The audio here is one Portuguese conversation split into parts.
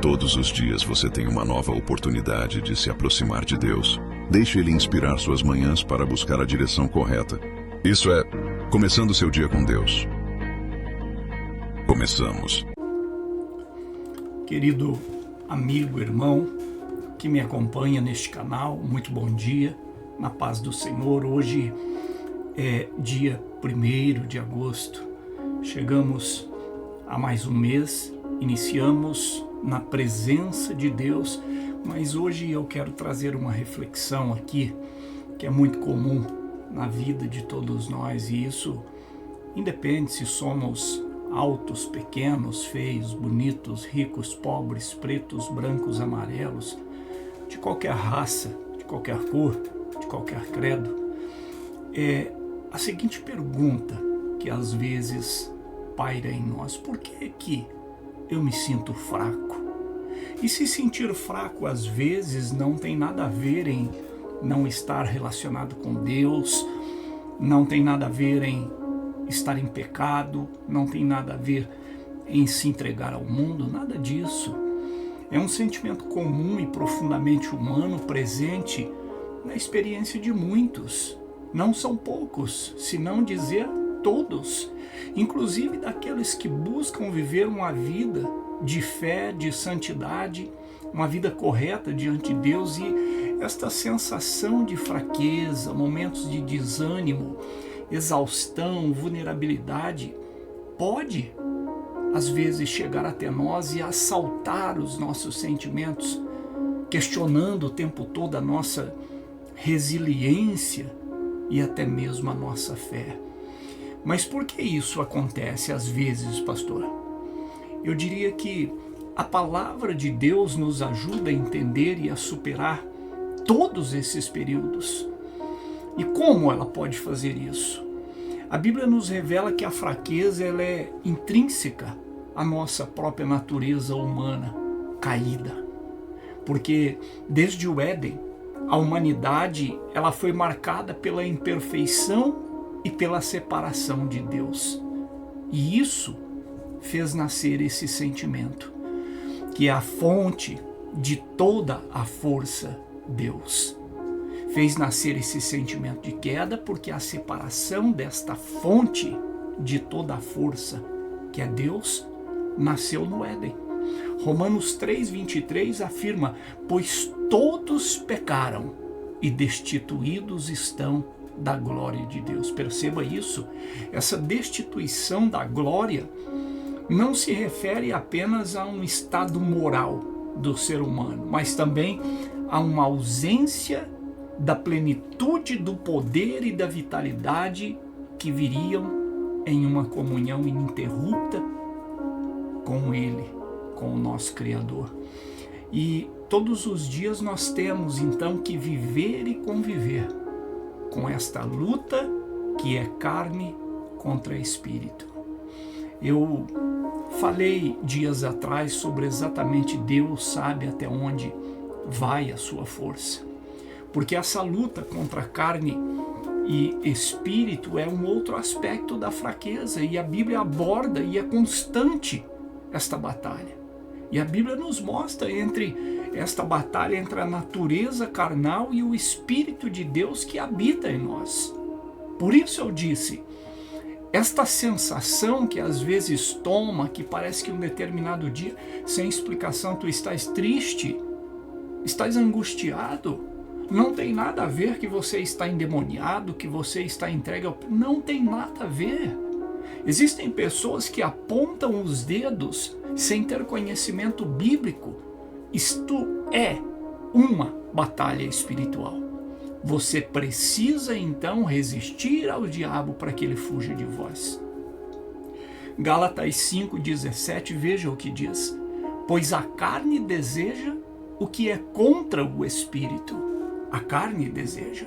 Todos os dias você tem uma nova oportunidade de se aproximar de Deus. Deixe Ele inspirar suas manhãs para buscar a direção correta. Isso é, começando seu dia com Deus. Começamos. Querido amigo, irmão, que me acompanha neste canal, muito bom dia, na paz do Senhor. Hoje é dia 1º de agosto, chegamos a mais um mês, iniciamos na presença de Deus, mas hoje eu quero trazer uma reflexão aqui, que é muito comum na vida de todos nós, e isso independe se somos altos, pequenos, feios, bonitos, ricos, pobres, pretos, brancos, amarelos, de qualquer raça, de qualquer cor, de qualquer credo. É a seguinte pergunta que às vezes paira em nós: por que eu me sinto fraco? E se sentir fraco às vezes não tem nada a ver em não estar relacionado com Deus, não tem nada a ver em estar em pecado, não tem nada a ver em se entregar ao mundo, nada disso. É um sentimento comum e profundamente humano, presente na experiência de muitos. Não são poucos, se não dizer todos, inclusive daqueles que buscam viver uma vida de fé, de santidade, uma vida correta diante de Deus, e esta sensação de fraqueza, momentos de desânimo, exaustão, vulnerabilidade, pode às vezes chegar até nós e assaltar os nossos sentimentos, questionando o tempo todo a nossa resiliência e até mesmo a nossa fé. Mas por que isso acontece às vezes, pastor? Eu diria que a palavra de Deus nos ajuda a entender e a superar todos esses períodos. E como ela pode fazer isso? A Bíblia nos revela que a fraqueza ela é intrínseca à nossa própria natureza humana caída. Porque desde o Éden, a humanidade ela foi marcada pela imperfeição e pela separação de Deus. E isso fez nascer esse sentimento, que é a fonte de toda a força, Deus. Fez nascer esse sentimento de queda porque a separação desta fonte de toda a força, que é Deus, nasceu no Éden. Romanos 3:23 afirma: pois todos pecaram e destituídos estão da glória de Deus. Perceba isso, essa destituição da glória não se refere apenas a um estado moral do ser humano, mas também a uma ausência da plenitude do poder e da vitalidade que viriam em uma comunhão ininterrupta com Ele, com o nosso Criador. E todos os dias nós temos então que viver e conviver com esta luta que é carne contra espírito. Eu falei dias atrás sobre exatamente Deus sabe até onde vai a sua força. Porque essa luta contra carne e espírito é um outro aspecto da fraqueza, e a Bíblia aborda e é constante esta batalha. E a Bíblia nos mostra esta batalha entre a natureza carnal e o Espírito de Deus que habita em nós. Por isso eu disse, esta sensação que às vezes toma, que parece que um determinado dia, sem explicação, tu estás triste, estás angustiado, não tem nada a ver que você está endemoniado, que você está entregue ao... Não tem nada a ver. Existem pessoas que apontam os dedos sem ter conhecimento bíblico. Isto é uma batalha espiritual. Você precisa então resistir ao diabo para que ele fuja de vós. Gálatas 5:17, veja o que diz: pois a carne deseja o que é contra o espírito. A carne deseja.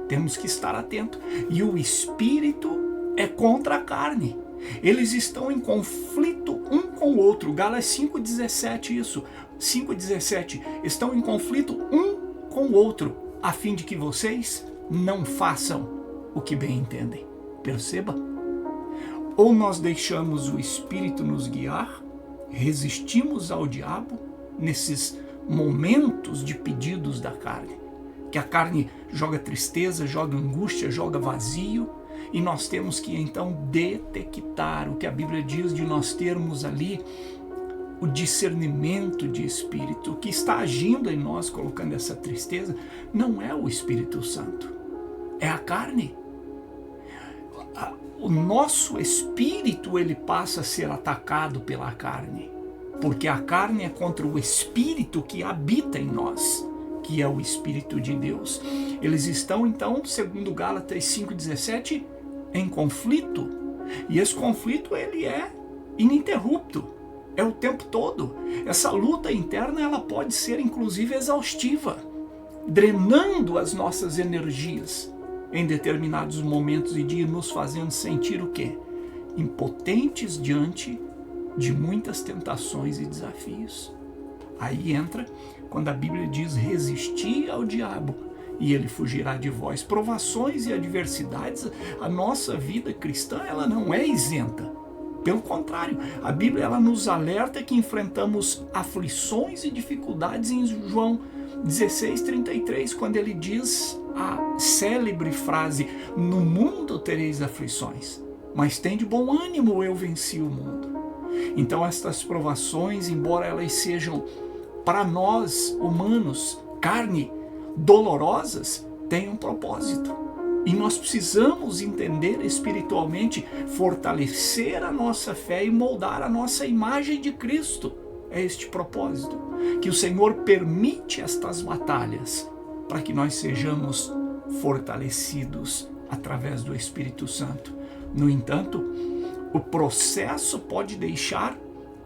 Temos que estar atento. E o espírito é contra a carne. Eles estão em conflito um com o outro. Gálatas 5:17, isso. 5:17. Estão em conflito um com o outro, a fim de que vocês não façam o que bem entendem. Perceba? Ou nós deixamos o Espírito nos guiar, resistimos ao diabo, nesses momentos de pedidos da carne. Que a carne joga tristeza, joga angústia, joga vazio, e nós temos que então detectar o que a Bíblia diz de nós termos ali o discernimento de espírito. O que está agindo em nós, colocando essa tristeza, não é o Espírito Santo, é a carne. O nosso espírito, ele passa a ser atacado pela carne, porque a carne é contra o espírito que habita em nós, que é o Espírito de Deus. Eles estão então, segundo Gálatas 5,17, em conflito, e esse conflito ele é ininterrupto, é o tempo todo. Essa luta interna ela pode ser inclusive exaustiva, drenando as nossas energias em determinados momentos e de nos fazendo sentir o quê? Impotentes diante de muitas tentações e desafios. Aí entra quando a Bíblia diz: resistir ao diabo e ele fugirá de vós. Provações e adversidades, a nossa vida cristã ela não é isenta. Pelo contrário, a Bíblia ela nos alerta que enfrentamos aflições e dificuldades em João 16:33, quando ele diz a célebre frase: no mundo tereis aflições, mas tende bom ânimo, eu venci o mundo. Então estas provações, embora elas sejam para nós humanos, carne, dolorosas, têm um propósito. E nós precisamos entender espiritualmente, fortalecer a nossa fé e moldar a nossa imagem de Cristo. É este propósito, que o Senhor permite estas batalhas, para que nós sejamos fortalecidos através do Espírito Santo. No entanto, o processo pode deixar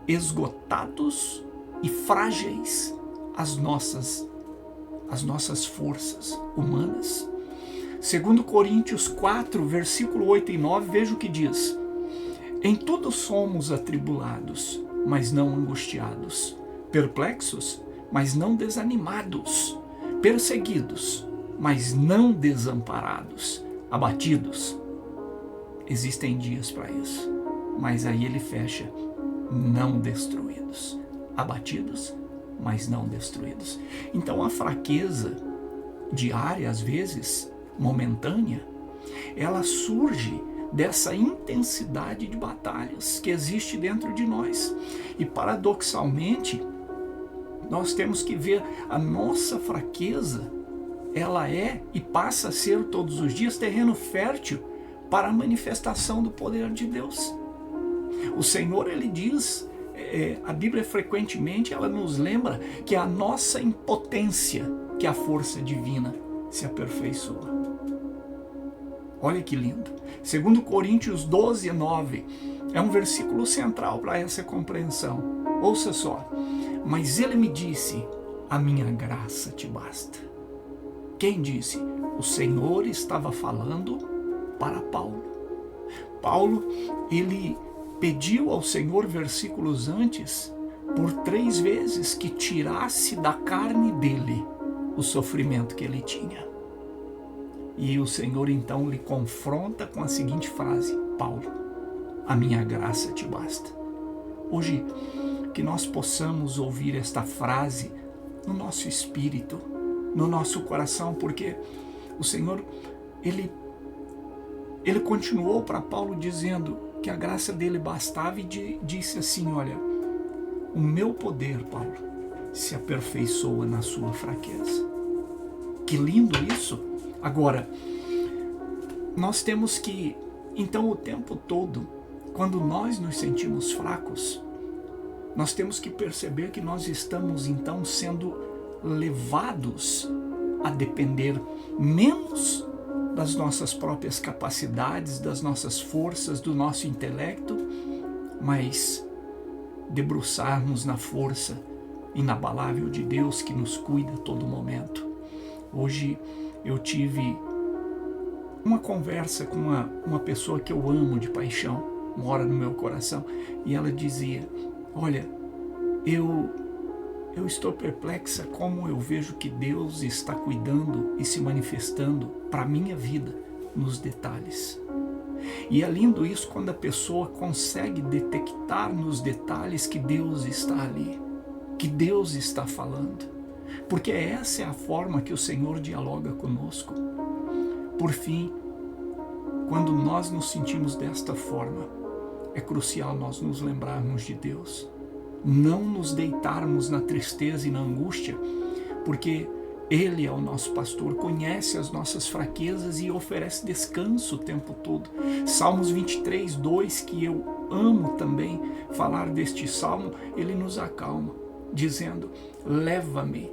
esgotados e frágeis as nossas forças humanas. Segundo Coríntios 4, versículo 8 e 9, veja o que diz: em tudo somos atribulados, mas não angustiados, perplexos, mas não desanimados, perseguidos, mas não desamparados, abatidos. Existem dias para isso, mas aí ele fecha: não destruídos, abatidos, mas não destruídos. Então a fraqueza diária, às vezes momentânea, ela surge dessa intensidade de batalhas que existe dentro de nós. E paradoxalmente, nós temos que ver a nossa fraqueza, ela é e passa a ser todos os dias terreno fértil para a manifestação do poder de Deus. O Senhor, ele diz, a Bíblia frequentemente ela nos lembra que é a nossa impotência que a força divina se aperfeiçoa. Olha que lindo. Segundo Coríntios 12, 9, é um versículo central para essa compreensão. Ouça só: mas ele me disse, a minha graça te basta. Quem disse? O Senhor estava falando para Paulo. Paulo, ele pediu ao Senhor, versículos antes, por 3 vezes que tirasse da carne dele o sofrimento que ele tinha. E o Senhor então lhe confronta com a seguinte frase: Paulo, a minha graça te basta. Hoje, que nós possamos ouvir esta frase no nosso espírito, no nosso coração, porque o Senhor, ele continuou para Paulo dizendo que a graça dele bastava e disse assim: olha, o meu poder, Paulo, se aperfeiçoa na sua fraqueza. Que lindo isso! Agora, nós temos que, então, o tempo todo, quando nós nos sentimos fracos, nós temos que perceber que nós estamos, então, sendo levados a depender menos das nossas próprias capacidades, das nossas forças, do nosso intelecto, mas debruçarmos na força inabalável de Deus que nos cuida a todo momento. Hoje eu tive uma conversa com uma pessoa que eu amo de paixão, mora no meu coração, e ela dizia: olha, eu estou perplexa como eu vejo que Deus está cuidando e se manifestando para a minha vida nos detalhes. E é lindo isso quando a pessoa consegue detectar nos detalhes que Deus está ali, que Deus está falando, porque essa é a forma que o Senhor dialoga conosco. Por fim, quando nós nos sentimos desta forma, é crucial nós nos lembrarmos de Deus, não nos deitarmos na tristeza e na angústia, porque Ele é o nosso pastor, conhece as nossas fraquezas e oferece descanso o tempo todo. Salmos 23, 2, que eu amo também falar deste salmo, ele nos acalma, dizendo: leva-me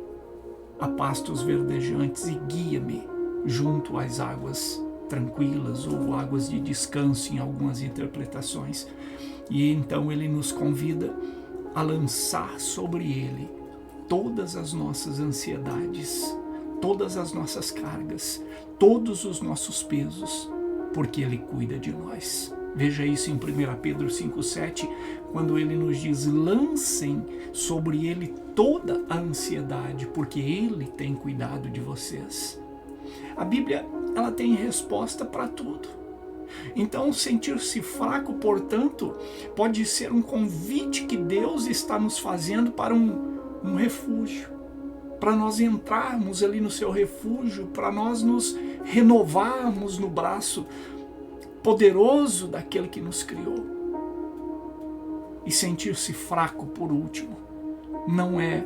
a pastos verdejantes e guia-me junto às águas tranquilas, ou águas de descanso em algumas interpretações. E então ele nos convida a lançar sobre ele todas as nossas ansiedades, todas as nossas cargas, todos os nossos pesos, porque ele cuida de nós. Veja isso em 1 Pedro 5,7, quando ele nos diz: lancem sobre ele toda a ansiedade, porque ele tem cuidado de vocês. A Bíblia, ela tem resposta para tudo. Então, sentir-se fraco, portanto, pode ser um convite que Deus está nos fazendo para um refúgio, para nós entrarmos ali no seu refúgio, para nós nos renovarmos no braço poderoso daquele que nos criou. E sentir-se fraco, por último, não é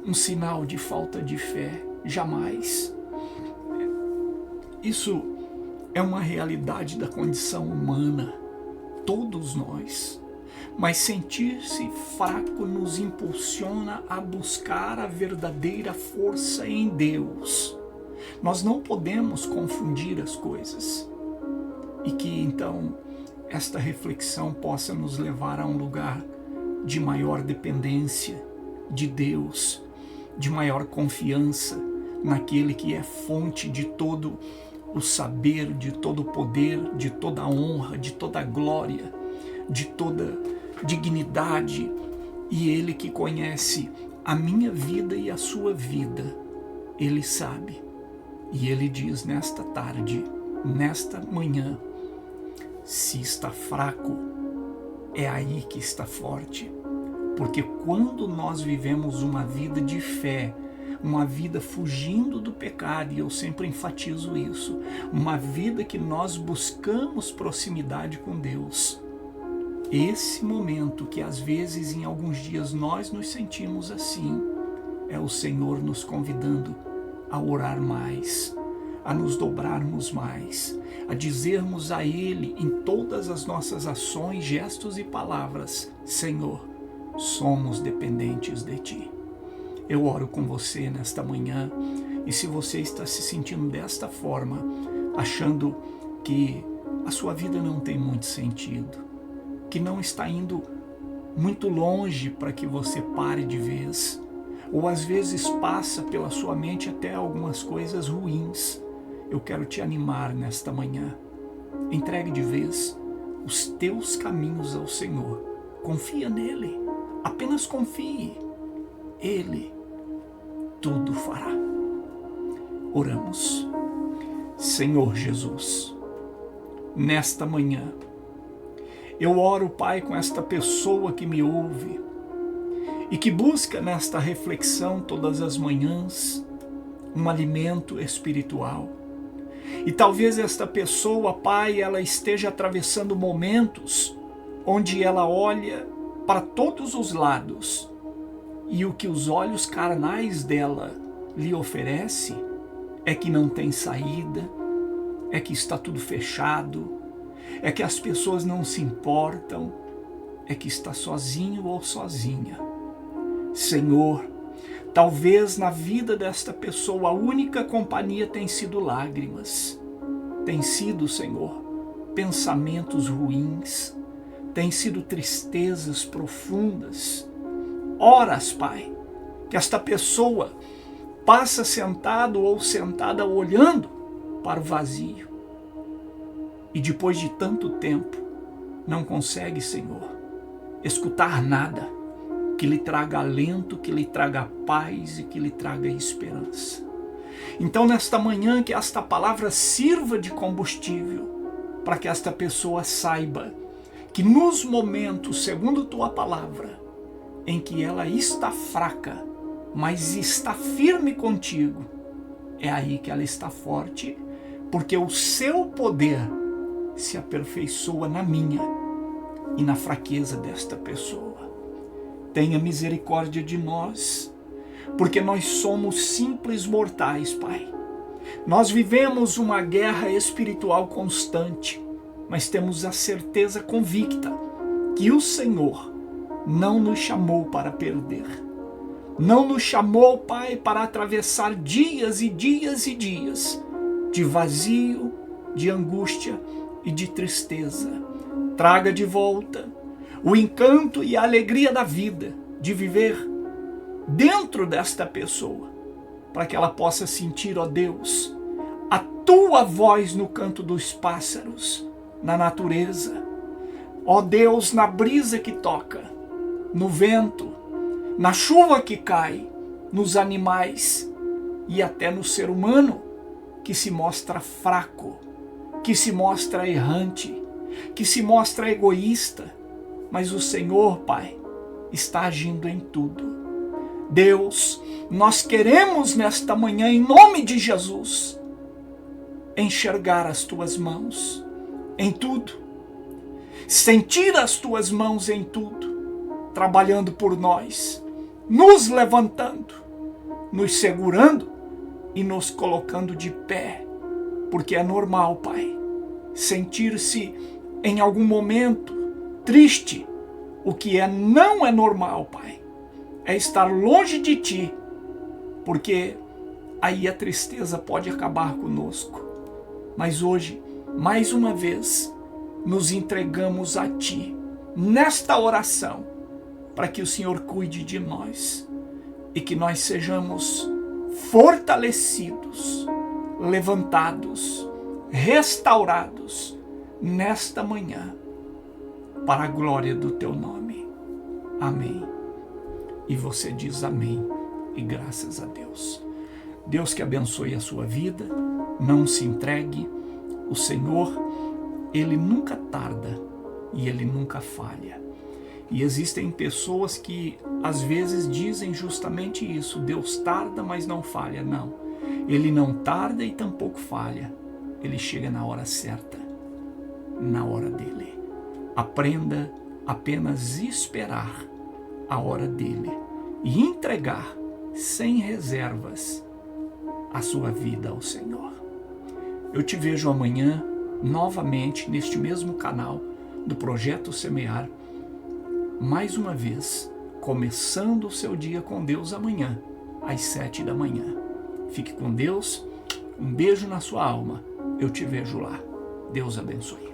um sinal de falta de fé, jamais. Isso é uma realidade da condição humana, todos nós. Mas sentir-se fraco nos impulsiona a buscar a verdadeira força em Deus. Nós não podemos confundir as coisas. E que então esta reflexão possa nos levar a um lugar de maior dependência de Deus, de maior confiança naquele que é fonte de todo o saber, de todo o poder, de toda a honra, de toda a glória, de toda dignidade, e Ele que conhece a minha vida e a sua vida, Ele sabe. E Ele diz nesta tarde, nesta manhã: se está fraco, é aí que está forte. Porque quando nós vivemos uma vida de fé, uma vida fugindo do pecado, e eu sempre enfatizo isso, uma vida que nós buscamos proximidade com Deus, esse momento que às vezes em alguns dias nós nos sentimos assim, é o Senhor nos convidando a orar mais, a nos dobrarmos mais, a dizermos a Ele em todas as nossas ações, gestos e palavras: Senhor, somos dependentes de Ti. Eu oro com você nesta manhã, e se você está se sentindo desta forma, achando que a sua vida não tem muito sentido, que não está indo muito longe para que você pare de vez, ou às vezes passa pela sua mente até algumas coisas ruins, eu quero te animar nesta manhã. Entregue de vez os teus caminhos ao Senhor. Confia nele. Apenas confie. Ele tudo fará. Oramos. Senhor Jesus, nesta manhã, eu oro, Pai, com esta pessoa que me ouve e que busca nesta reflexão todas as manhãs um alimento espiritual. E talvez esta pessoa, Pai, ela esteja atravessando momentos onde ela olha para todos os lados e o que os olhos carnais dela lhe oferece é que não tem saída, é que está tudo fechado, é que as pessoas não se importam, é que está sozinho ou sozinha. Senhor, talvez na vida desta pessoa a única companhia tem sido lágrimas, tem sido, Senhor, pensamentos ruins, tem sido tristezas profundas, horas, Pai, que esta pessoa passa sentado ou sentada olhando para o vazio. E depois de tanto tempo, não consegue, Senhor, escutar nada que lhe traga alento, que lhe traga paz e que lhe traga esperança. Então, nesta manhã, que esta palavra sirva de combustível para que esta pessoa saiba que nos momentos, segundo tua palavra, em que ela está fraca, mas está firme contigo, é aí que ela está forte, porque o seu poder se aperfeiçoa na minha e na fraqueza desta pessoa. Tenha misericórdia de nós, porque nós somos simples mortais, Pai. Nós vivemos uma guerra espiritual constante, mas temos a certeza convicta que o Senhor não nos chamou para perder. Não nos chamou, Pai, para atravessar dias e dias e dias de vazio, de angústia e de tristeza. Traga de volta o encanto e a alegria da vida, de viver dentro desta pessoa, para que ela possa sentir, ó Deus, a tua voz no canto dos pássaros, na natureza. Ó Deus, na brisa que toca, no vento, na chuva que cai, nos animais e até no ser humano que se mostra fraco, que se mostra errante, que se mostra egoísta, mas o Senhor, Pai, está agindo em tudo. Deus, nós queremos nesta manhã, em nome de Jesus, enxergar as tuas mãos em tudo, sentir as tuas mãos em tudo, trabalhando por nós, nos levantando, nos segurando e nos colocando de pé, porque é normal, Pai, sentir-se em algum momento triste. O que não é normal, Pai, é estar longe de Ti, porque aí a tristeza pode acabar conosco. Mas hoje, mais uma vez, nos entregamos a Ti, nesta oração, para que o Senhor cuide de nós e que nós sejamos fortalecidos, levantados, restaurados nesta manhã, para a glória do Teu nome. Amém. E você diz amém e graças a Deus. Deus que abençoe a sua vida, não se entregue. O Senhor, Ele nunca tarda e Ele nunca falha. E existem pessoas que às vezes dizem justamente isso: Deus tarda, mas não falha. Não, Ele não tarda e tampouco falha. Ele chega na hora certa, na hora dele. Aprenda apenas esperar a hora dele e entregar sem reservas a sua vida ao Senhor. Eu te vejo amanhã novamente neste mesmo canal do Projeto Semear, mais uma vez, começando o seu dia com Deus amanhã, às 7 da manhã. Fique com Deus, um beijo na sua alma, eu te vejo lá. Deus abençoe.